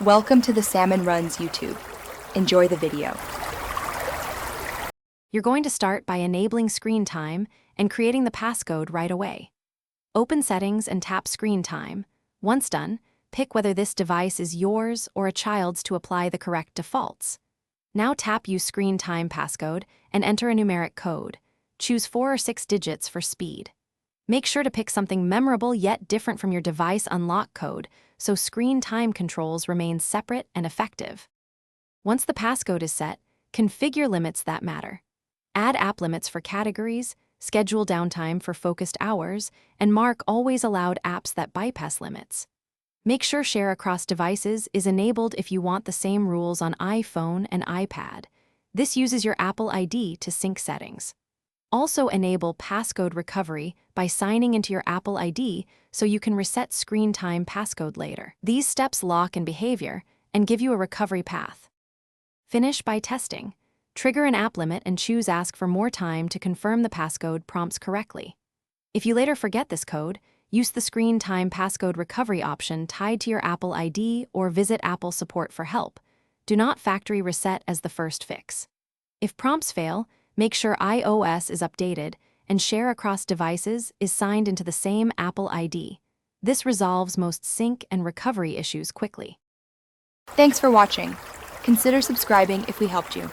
Welcome to the Salmon Runs YouTube. Enjoy the video. You're going to start by enabling screen time and creating the passcode right away. Open Settings and tap Screen Time. Once done, pick whether this device is yours or a child's to apply the correct defaults. Now tap Use Screen Time Passcode and enter a numeric code. Choose 4 or 6 digits for speed. Make sure to pick something memorable yet different from your device unlock code so screen time controls remain separate and effective. Once the passcode is set, configure limits that matter. Add app limits for categories, schedule downtime for focused hours, and mark always allowed apps that bypass limits. Make sure share across devices is enabled if you want the same rules on iPhone and iPad. This uses your Apple ID to sync settings. Also enable passcode recovery by signing into your Apple ID so you can reset screen time passcode later. These steps lock in behavior and give you a recovery path. Finish by testing. Trigger an app limit and choose Ask for more time to confirm the passcode prompts correctly. If you later forget this code, use the Screen Time Passcode recovery option tied to your Apple ID or visit Apple support for help. Do not factory reset as the first fix. If prompts fail, make sure iOS is updated and share across devices is signed into the same Apple ID. This resolves most sync and recovery issues quickly. Thanks for watching. Consider subscribing if we helped you.